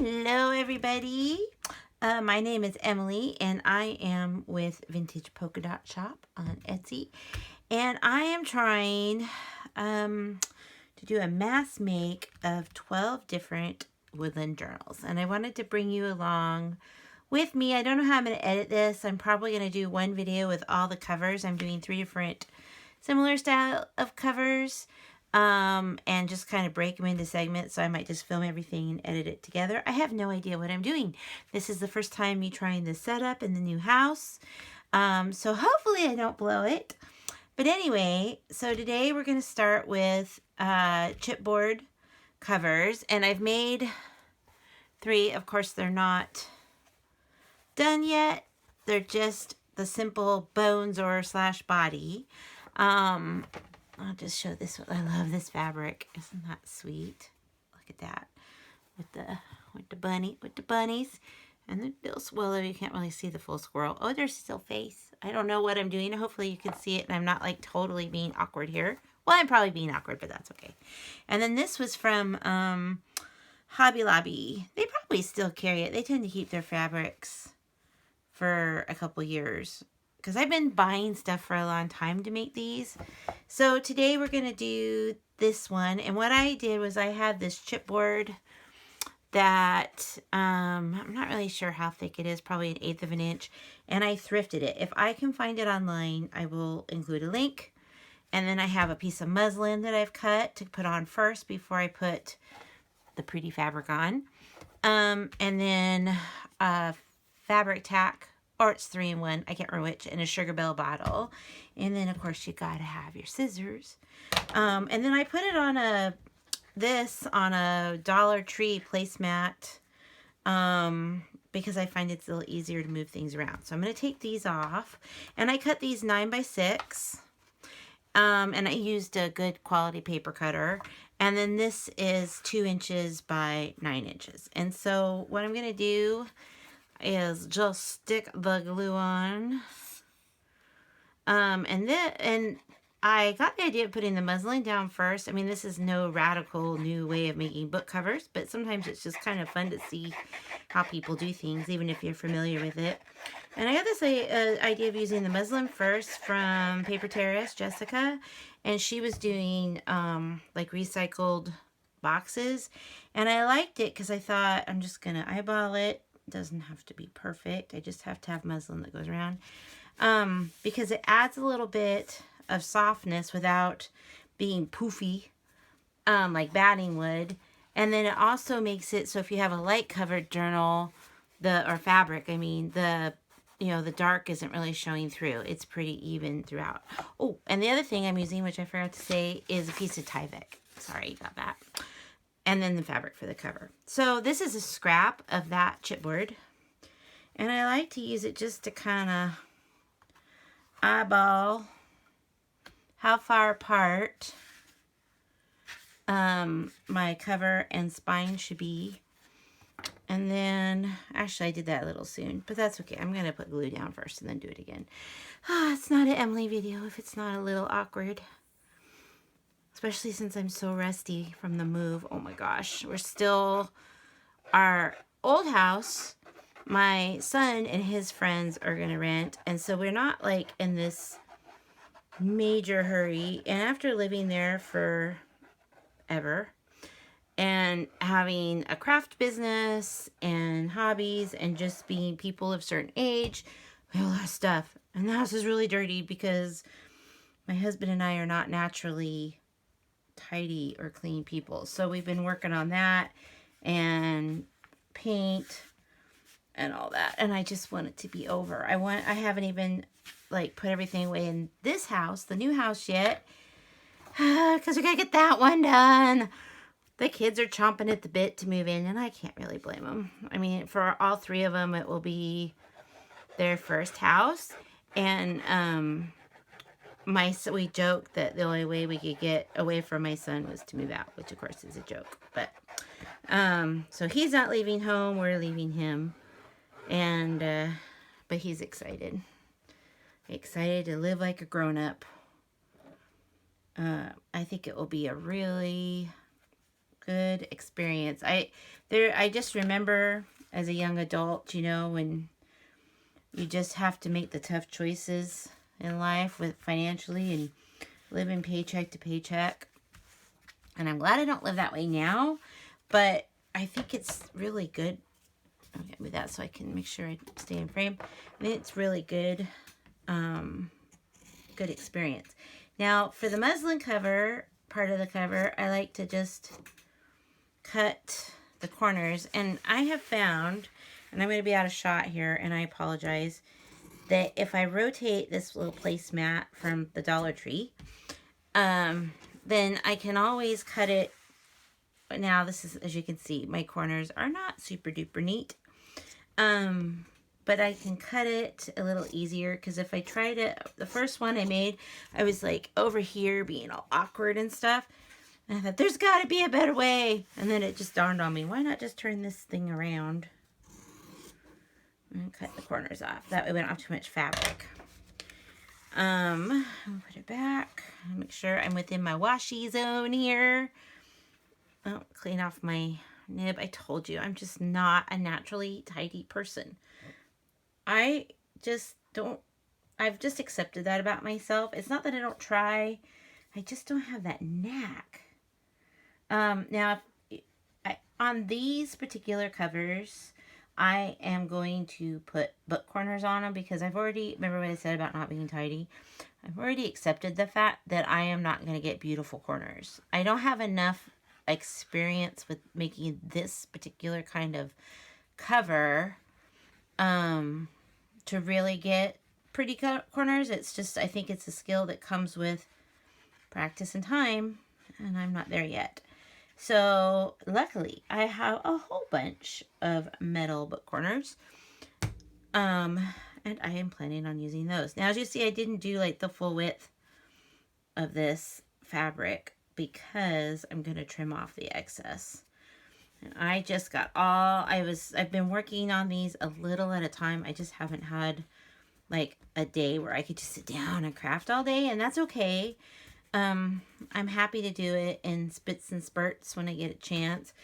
Hello everybody, my name is Emily and I am with Vintage Polka Dot Shop on Etsy, and I am trying to do a mass make of 12 different woodland journals, and I wanted to bring you along with me. I don't know how I'm going to edit this. I'm probably going to do one video with all the covers. I'm doing 3 different similar style of covers. And just kind of break them into segments, so I might just film everything and edit it together. I have no idea what I'm doing. This is the first time me trying this setup in the new house, so hopefully I don't blow it. But anyway, so today we're going to start with chipboard covers, and I've made 3. Of course, they're not done yet. They're just the simple bones or slash body. I'll just show this one. I love this fabric. Isn't that sweet? Look at that. With the bunnies. And the little swallow. You can't really see the full squirrel. Oh, there's still face. I don't know what I'm doing. Hopefully you can see it and I'm not like totally being awkward here. Well, I'm probably being awkward, but that's okay. And then this was from Hobby Lobby. They probably still carry it. They tend to keep their fabrics for a couple years, because I've been buying stuff for a long time to make these. So today we're going to do this one. And what I did was I had this chipboard that I'm not really sure how thick it is, probably 1/8 of an inch. And I thrifted it. If I can find it online, I will include a link. And then I have a piece of muslin that I've cut to put on first before I put the pretty fabric on. And then fabric tack, or it's 3-in-1, I can't remember which, in a Sugar Bell bottle. And then of course you gotta have your scissors. And then I put it on this on a Dollar Tree placemat, because I find it's a little easier to move things around. So I'm gonna take these off, and I cut these 9x6, and I used a good quality paper cutter. And then this is 2 inches by 9 inches. And so what I'm gonna do is just stick the glue on. And I got the idea of putting the muslin down first. I mean, this is no radical new way of making book covers, but sometimes it's just kind of fun to see how people do things, even if you're familiar with it. And I got this idea of using the muslin first from Paper Terrace, Jessica, and she was doing like recycled boxes, and I liked it because I thought I'm just gonna eyeball it. Doesn't have to be perfect. I just have to have muslin that goes around, because it adds a little bit of softness without being poofy, like batting would. And then it also makes it so if you have a light covered journal, or fabric, I mean, the dark isn't really showing through. It's pretty even throughout. Oh, and the other thing I'm using, which I forgot to say, is a piece of Tyvek. Sorry about that. And then the fabric for the cover. So this is a scrap of that chipboard. And I like to use it just to kind of eyeball how far apart my cover and spine should be. And then, actually I did that a little soon, but that's okay. I'm going to put glue down first and then do it again. It's not an Emily video if it's not a little awkward. Especially since I'm so rusty from the move. Oh my gosh. We're still, our old house, my son and his friends are going to rent. And so we're not like in this major hurry. And after living there forever and having a craft business and hobbies and just being people of certain age, we have a lot of stuff. And the house is really dirty because my husband and I are not naturally tidy or clean people. So we've been working on that and paint and all that. And I just want it to be over. I haven't even like put everything away in this house, the new house yet, because we gotta get that one done. The kids are chomping at the bit to move in, and I can't really blame them. I mean, for all 3 of them, it will be their first house. And we joked that the only way we could get away from my son was to move out, which of course is a joke. But so he's not leaving home, we're leaving him. And but he's excited to live like a grown-up. I think it will be a really Good experience. I just remember as a young adult, you know, when you just have to make the tough choices in life with financially and living paycheck to paycheck. And I'm glad I don't live that way now, but I think it's really good. I'll get with that so I can make sure I stay in frame. I think it's really good, good experience. Now, for the muslin cover, part of the cover, I like to just cut the corners. And I have found, and I'm going to be out of shot here, and I apologize, that if I rotate this little placemat from the Dollar Tree, then I can always cut it. Now, this is, as you can see, my corners are not super duper neat. But I can cut it a little easier, because if I tried it, the first one I made, I was like over here being all awkward and stuff. And I thought, there's got to be a better way. And then it just dawned on me, why not just turn this thing around and cut the corners off? That way we don't have too much fabric. I'll put it back. Make sure I'm within my washi zone here. Oh, clean off my nib. I told you, I'm just not a naturally tidy person. I just don't, I've just accepted that about myself. It's not that I don't try. I just don't have that knack. Now, on these particular covers, I am going to put book corners on them, because I've already, remember what I said about not being tidy? I've already accepted the fact that I am not going to get beautiful corners. I don't have enough experience with making this particular kind of cover to really get pretty corners. It's just, I think it's a skill that comes with practice and time, and I'm not there yet. So luckily I have a whole bunch of metal book corners, and I am planning on using those. Now, as you see, I didn't do like the full width of this fabric, because I'm going to trim off the excess. And I just got I've been working on these a little at a time. I just haven't had like a day where I could just sit down and craft all day, and that's okay. I'm happy to do it in spits and spurts when I get a chance.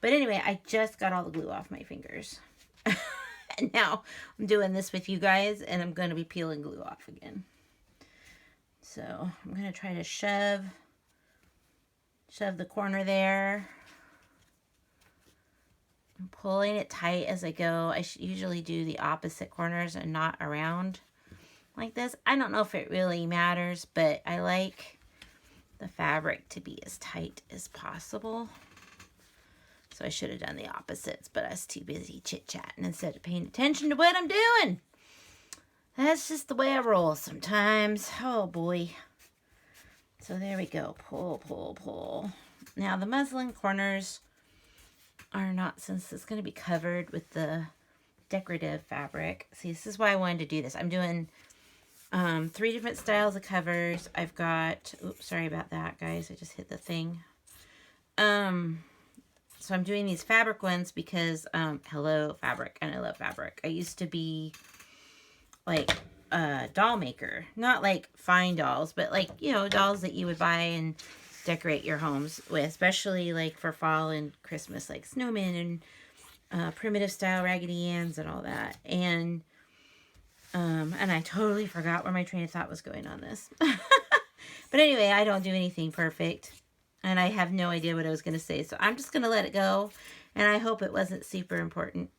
But anyway, I just got all the glue off my fingers. And now I'm doing this with you guys, and I'm going to be peeling glue off again. So I'm going to try to shove the corner there. I'm pulling it tight as I go. I usually do the opposite corners and not around like this. I don't know if it really matters, but I like the fabric to be as tight as possible. So I should have done the opposites, but I was too busy chit-chatting instead of paying attention to what I'm doing. That's just the way I roll sometimes. Oh boy. So there we go. Pull, pull, pull. Now the muslin corners are not, since it's going to be covered with the decorative fabric. See, this is why I wanted to do this. I'm doing 3 different styles of covers. I've got, oops, sorry about that, guys. I just hit the thing. So I'm doing these fabric ones because, hello, fabric, and I love fabric. I used to be like a doll maker. Not like fine dolls, but like, you know, dolls that you would buy and decorate your homes with, especially like for fall and Christmas, like snowmen and primitive style Raggedy Anns and all that. And I totally forgot where my train of thought was going on this. But anyway, I don't do anything perfect, and I have no idea what I was going to say, so I'm just going to let it go, and I hope it wasn't super important.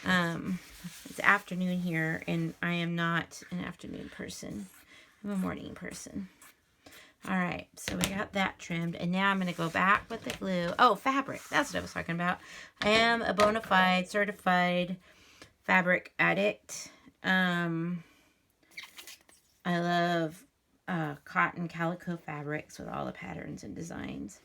It's afternoon here, and I am not an afternoon person. I'm a morning person. All right, so we got that trimmed, and now I'm going to go back with the glue. Oh, fabric. That's what I was talking about. I am a bona fide, certified fabric addict. I love cotton calico fabrics with all the patterns and designs.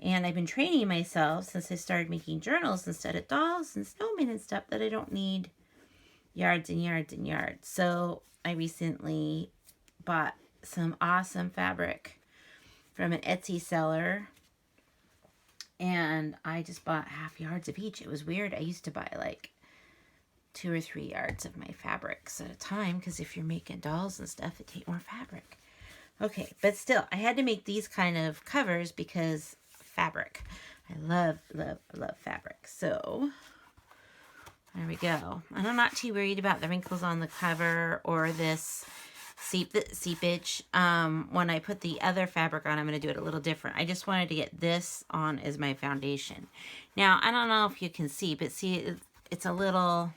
And I've been training myself since I started making journals instead of dolls and snowmen and stuff, that I don't need yards and yards and yards. So I recently bought some awesome fabric from an Etsy seller, and I just bought half yards of each. It was weird. I used to buy like 2 or 3 yards of my fabrics at a time, because if you're making dolls and stuff, it takes more fabric. Okay, but still, I had to make these kind of covers because fabric. I love, love, love fabric. So there we go. And I'm not too worried about the wrinkles on the cover or this seepage. When I put the other fabric on, I'm going to do it a little different. I just wanted to get this on as my foundation. Now, I don't know if you can see, but see, it's a little,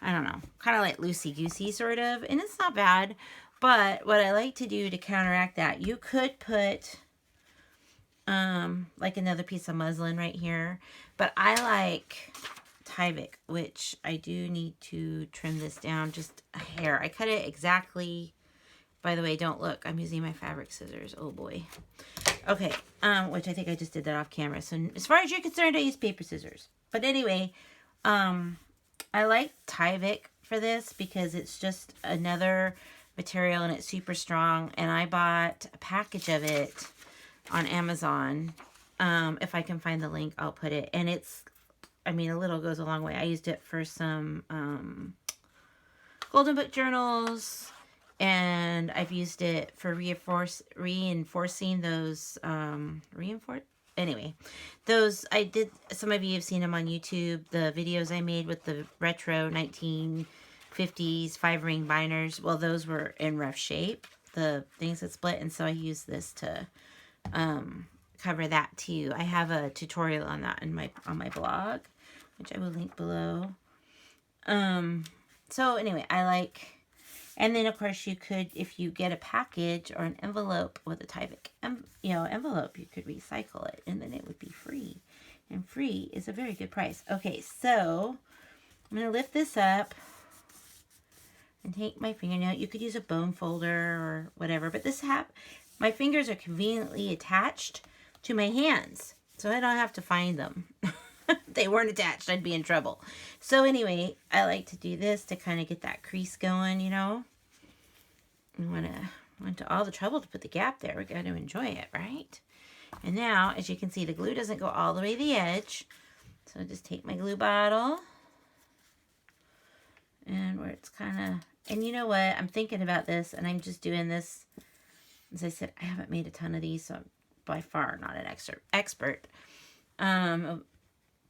I don't know, kind of like loosey-goosey sort of, and it's not bad. But what I like to do to counteract that, you could put like another piece of muslin right here, but I like Tyvek, which I do need to trim this down just a hair. I cut it exactly, by the way, don't look, I'm using my fabric scissors, oh boy. Okay, which I think I just did that off camera. So as far as you're concerned, I use paper scissors. But anyway, I like Tyvek for this because it's just another material and it's super strong. And I bought a package of it on Amazon. If I can find the link, I'll put it. And it's, I mean, a little goes a long way. I used it for some Golden Book journals, and I've used it for reinforcing those, anyway, those, I did, some of you have seen them on YouTube, the videos I made with the retro 1950s 5-ring binders. Well, those were in rough shape, the things that split, and so I used this to cover that too. I have a tutorial on that in on my blog, which I will link below. So anyway, I like, and then of course you could, if you get a package or an envelope with a Tyvek, envelope, you could recycle it and then it would be free. And free is a very good price. Okay, so I'm going to lift this up and take my fingernail. You could use a bone folder or whatever, but my fingers are conveniently attached to my hands, so I don't have to find them. If they weren't attached, I'd be in trouble. So anyway, I like to do this to kind of get that crease going, you know. Went to all the trouble to put the gap there. We got to enjoy it, right? And now, as you can see, the glue doesn't go all the way to the edge. So I just take my glue bottle. And where it's kind of, and you know what? I'm thinking about this, and I'm just doing this. As I said, I haven't made a ton of these, so I'm by far not an expert.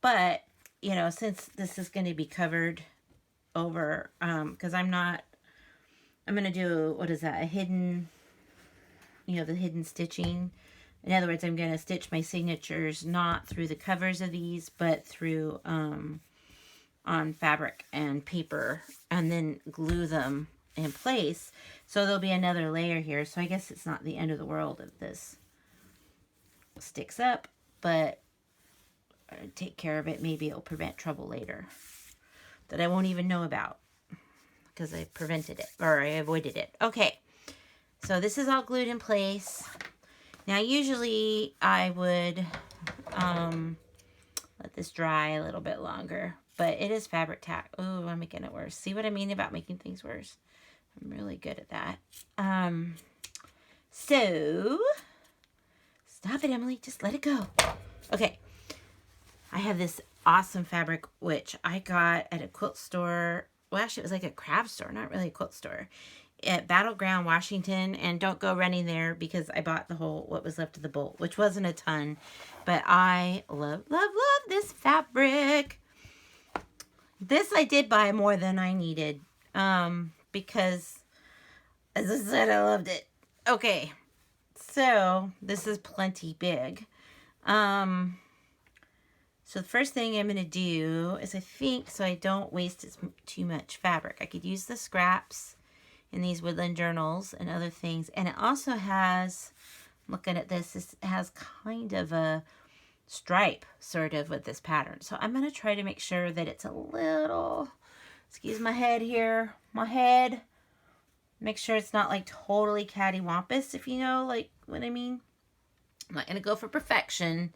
But, you know, since this is going to be covered over, because I'm going to do, what is that, a hidden, the hidden stitching. In other words, I'm going to stitch my signatures not through the covers of these, but through, on fabric and paper, and then glue them in place. So there'll be another layer here. So I guess it's not the end of the world if this sticks up, but take care of it. Maybe it'll prevent trouble later that I won't even know about because I prevented it, or I avoided it. Okay, so this is all glued in place. Now usually I would let this dry a little bit longer, but it is fabric tack. Oh, I'm making it worse. See what I mean about making things worse? I'm really good at that. So stop it, Emily, just let it go. Okay, I have this awesome fabric, which I got at a quilt store. Well, actually, it was like a craft store, not really a quilt store, at Battleground, Washington. And don't go running there because I bought the whole, what was left of the bolt, which wasn't a ton. But I love, love, love this fabric. This I did buy more than I needed because, as I said, I loved it. Okay, so this is plenty big. So the first thing I'm going to do is, I think, so I don't waste too much fabric, I could use the scraps in these woodland journals and other things. And it also has, looking at this, this has kind of a stripe sort of with this pattern. So I'm going to try to make sure that it's a little, excuse my head here, my head. Make sure it's not like totally cattywampus, if you know like what I mean. I'm not going to go for perfection,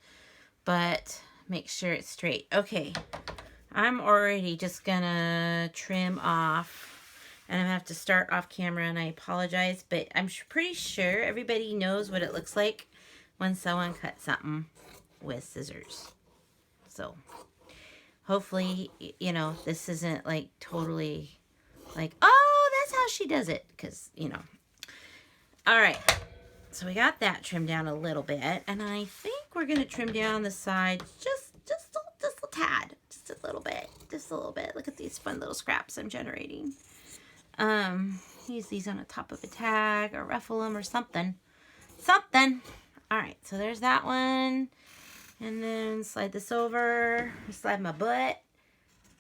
but make sure it's straight. Okay, I'm already just gonna trim off, and I'm gonna have to start off camera, and I apologize, but I'm pretty sure everybody knows what it looks like when someone cuts something with scissors. So hopefully, you know, this isn't like totally like, oh, that's how she does it, because, you know. All right, so we got that trimmed down a little bit, and I think we're going to trim down the sides just a tad, just a little bit, Look at these fun little scraps I'm generating. Use these on the top of a tag or ruffle them or something. All right, so there's that one. And then slide this over, slide my butt.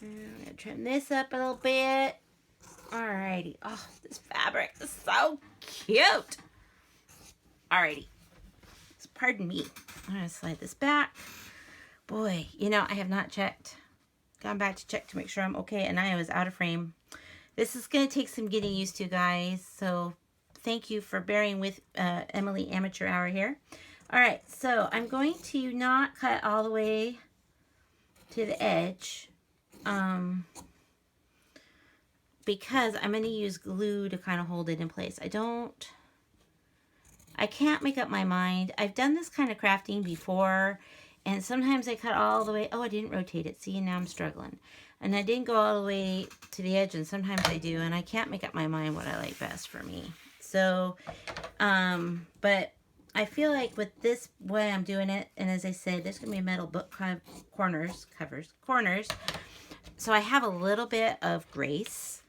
And I'm going to trim this up a little bit. Alrighty. Oh, this fabric is so cute. Alrighty. So pardon me. I'm going to slide this back. Boy, you know, I have not gone back to check to make sure I'm okay, and I was out of frame. This is going to take some getting used to, guys. So thank you for bearing with Emily Amateur Hour here. Alright, so I'm going to not cut all the way to the edge. Because I'm going to use glue to kind of hold it in place. I can't make up my mind. I've done this kind of crafting before, and sometimes I cut all the way. Oh, I didn't rotate it. See, now I'm struggling. And I didn't go all the way to the edge, and sometimes I do, and I can't make up my mind what I like best for me. So, but I feel like with this way I'm doing it, and as I said, there's going to be metal book corners. So I have a little bit of grace.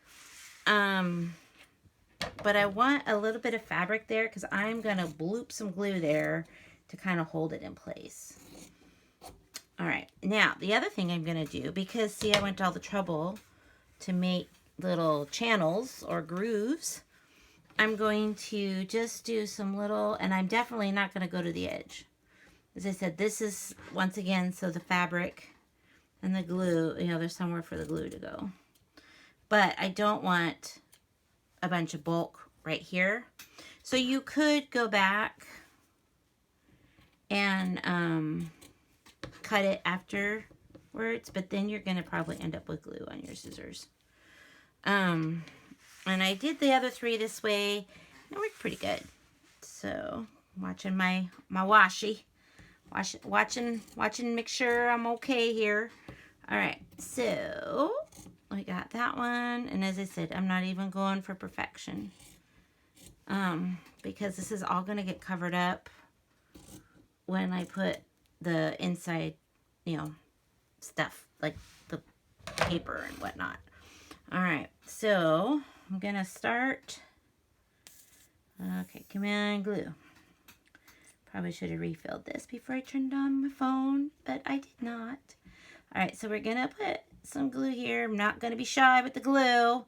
But I want a little bit of fabric there because I'm going to bloop some glue there to kind of hold it in place. All right. Now, the other thing I'm going to do, because see, I went to all the trouble to make little channels or grooves, I'm going to just do some little, and I'm definitely not going to go to the edge. As I said, this is, once again, so the fabric and the glue, you know, there's somewhere for the glue to go. But I don't want a bunch of bulk right here. So you could go back and cut it afterwards, but then you're going to probably end up with glue on your scissors. And I did the other three this way, and it worked pretty good. So, watching my washi. Watching, make sure I'm okay here. Alright, so I got that one, and as I said, I'm not even going for perfection. Because this is all going to get covered up when I put the inside, you know, stuff, like the paper and whatnot. Alright, so I'm going to start. Okay, come on, glue. Probably should have refilled this before I turned on my phone, but I did not. Alright, so we're going to put some glue here. I'm not going to be shy with the glue.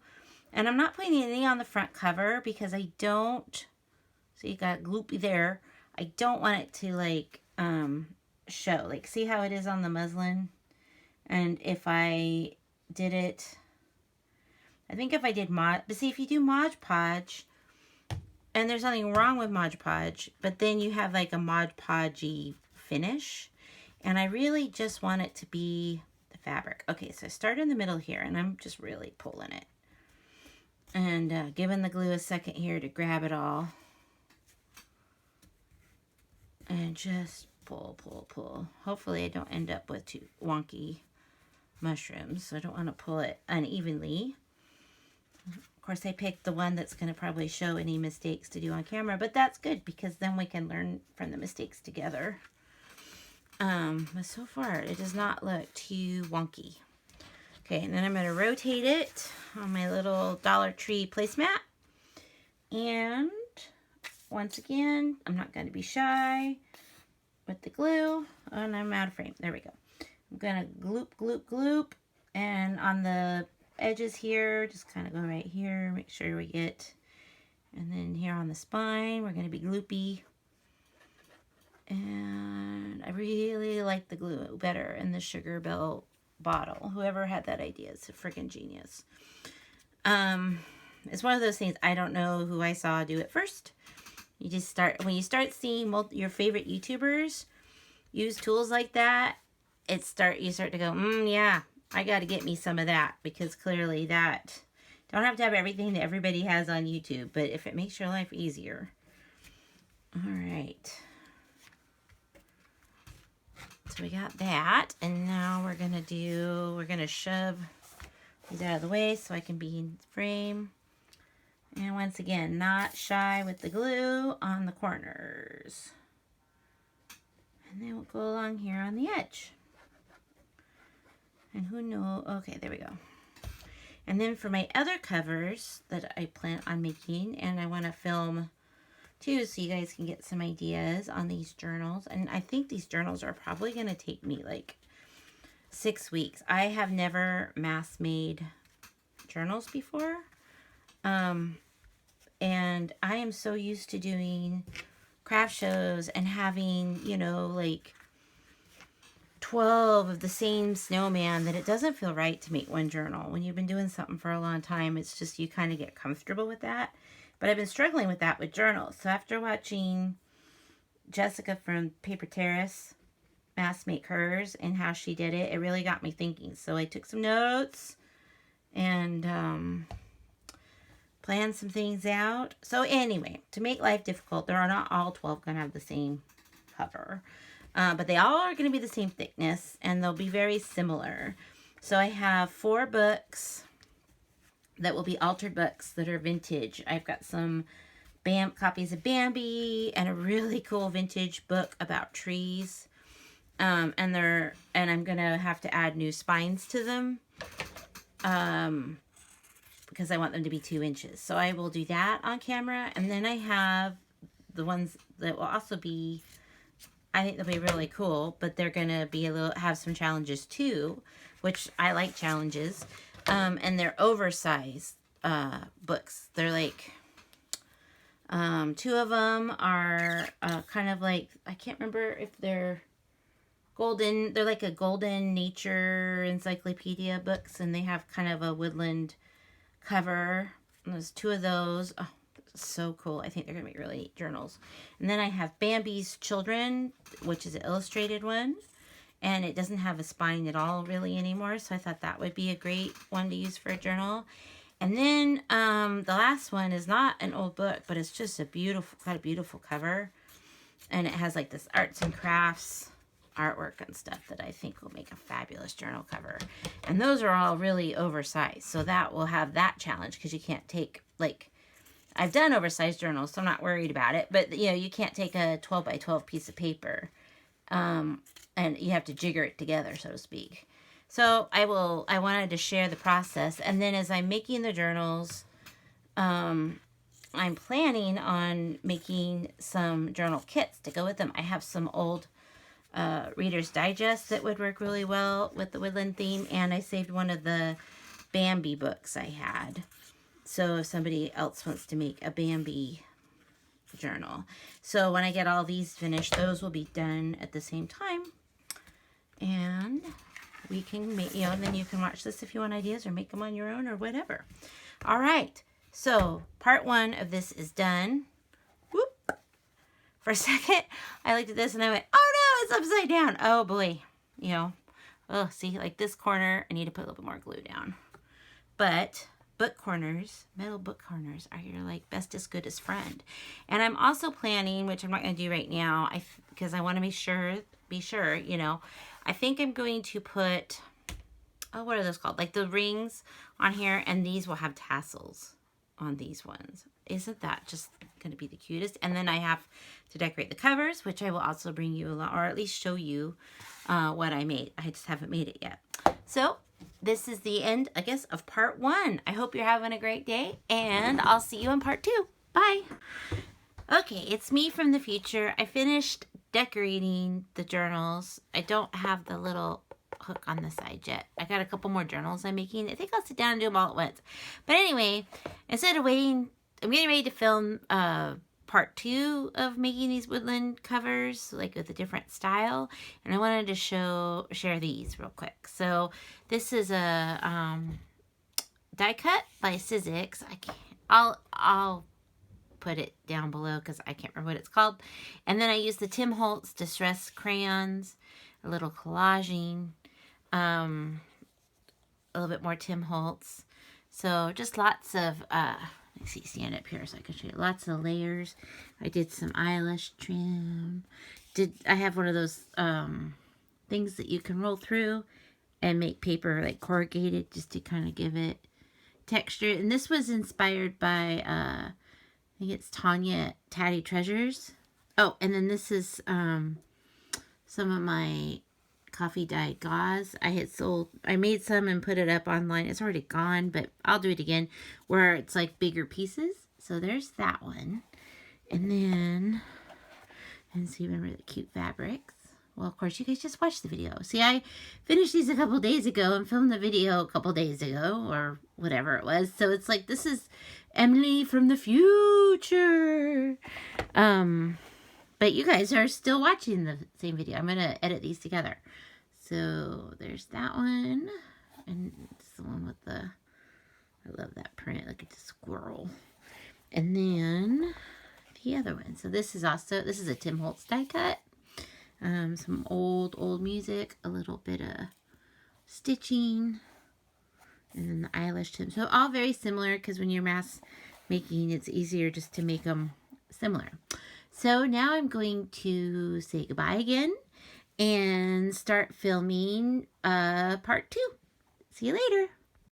And I'm not putting any on the front cover because I don't, so you got gloopy there. I don't want it to like show. Like, see how it is on the muslin? And if I did it, I think if I did Mod, but see, if you do Mod Podge, and there's nothing wrong with Mod Podge, but then you have like a Mod Podge-y finish. And I really just want it to be the fabric. Okay, so I start in the middle here, and I'm just really pulling it. And giving the glue a second here to grab it all. And just pull, pull, pull. Hopefully I don't end up with too wonky mushrooms. So I don't want to pull it unevenly. Of course, I picked the one that's going to probably show any mistakes to do on camera. But that's good because then we can learn from the mistakes together. But so far, it does not look too wonky. Okay, and then I'm going to rotate it on my little Dollar Tree placemat. And once again, I'm not going to be shy with the glue. And I'm out of frame. There we go. I'm going to gloop, gloop, gloop. And on the edges here, just kind of go right here. Make sure we get, and then here on the spine, we're going to be gloopy. And I really like the glue better in the Sugar Bell bottle. Whoever had that idea is a freaking genius. It's one of those things, I don't know who I saw do it first. You just start, when you start seeing your favorite YouTubers use tools like that, you start to go, yeah, I got to get me some of that, because clearly that, don't have to have everything that everybody has on YouTube, but if it makes your life easier. All right. So we got that, and now we're going to shove these out of the way so I can be in frame. And once again, not shy with the glue on the corners. And then we'll go along here on the edge. And who knows? Okay, there we go. And then for my other covers that I plan on making, and I want to film too so you guys can get some ideas on these journals. And I think these journals are probably going to take me like 6 weeks. I have never mass made journals before. And I am so used to doing craft shows and having, you know, like 12 of the same snowman that it doesn't feel right to make one journal. When you've been doing something for a long time, it's just you kind of get comfortable with that. But I've been struggling with that with journals. So after watching Jessica from Paper Terrace Mass Make hers and how she did it, it really got me thinking. So I took some notes and planned some things out. So anyway, to make life difficult, there are not all 12 going to have the same cover. But they all are going to be the same thickness, and they'll be very similar. So I have 4 books that will be altered books that are vintage. I've got some copies of Bambi and a really cool vintage book about trees. And I'm going to have to add new spines to them. Because I want them to be 2 inches. So I will do that on camera. And then I have the ones that will also be, I think they'll be really cool, but they're going to be have some challenges too, which I like challenges. And they're oversized books. They're like, 2 of them are kind of like, I can't remember if they're golden. They're like a golden nature encyclopedia books, and they have kind of a woodland cover. And there's 2 of those. Oh, so cool. I think they're gonna make really neat journals. And then I have Bambi's Children, which is an illustrated one, and it doesn't have a spine at all really anymore, so I thought that would be a great one to use for a journal. And then the last one is not an old book, but it's just got a beautiful cover, and it has like this arts and crafts artwork and stuff that I think will make a fabulous journal cover. And those are all really oversized, so that will have that challenge, because you can't take, like, I've done oversized journals, so I'm not worried about it, but you know, you can't take a 12 by 12 piece of paper and you have to jigger it together, so to speak. So I wanted to share the process. And then as I'm making the journals, I'm planning on making some journal kits to go with them. I have some old Reader's Digest that would work really well with the woodland theme, and I saved one of the Bambi books I had, so if somebody else wants to make a Bambi journal. So when I get all these finished, those will be done at the same time, and we can make, you know, and then you can watch this if you want ideas or make them on your own or whatever. All right, so part 1 of this is done. Whoop. For a second, I looked at this and I went, oh no, it's upside down. Oh boy, you know, oh, see, like this corner, I need to put a little bit more glue down. But book corners, metal book corners are your like bestest, goodest friend. And I'm also planning, which I'm not going to do right now, because I want to be sure, you know, I think I'm going to put, oh, what are those called? Like the rings on here, and these will have tassels on these ones. Isn't that just going to be the cutest? And then I have to decorate the covers, which I will also bring you along, or at least show you what I made. I just haven't made it yet. So this is the end, I guess, of part 1. I hope you're having a great day, and I'll see you in part 2. Bye. Okay, it's me from the future. I finished decorating the journals. I don't have the little hook on the side yet. I got a couple more journals I'm making. I think I'll sit down and do them all at once. But anyway, instead of waiting, I'm getting ready to film part 2 of making these woodland covers, like with a different style, and I wanted to share these real quick. So this is a die cut by Sizzix. I'll put it down below because I can't remember what it's called. And then I used the Tim Holtz Distress crayons, a little collaging, a little bit more Tim Holtz. So just lots of let's see, stand up here so I can show you. Lots of layers. I did some eyelash trim. I have one of those things that you can roll through and make paper like corrugated, just to kind of give it texture. And this was inspired by I think it's Tanya Tatty Treasures. Oh, and then this is some of my coffee dye gauze. I made some and put it up online. It's already gone, but I'll do it again where it's like bigger pieces. So there's that one. And then, and see, remember the cute fabrics? Well, of course, you guys just watched the video. See, I finished these a couple days ago and filmed the video a couple days ago, or whatever it was. So it's like, this is Emily from the future. But you guys are still watching the same video. I'm going to edit these together. So there's that one. And it's the one with the, I love that print. Look at the squirrel. And then the other one. So this is a Tim Holtz die cut. Some old music, a little bit of stitching, and then the eyelash trim. So all very similar, because when you're mass making, it's easier just to make them similar. So now I'm going to say goodbye again and start filming part 2. See you later.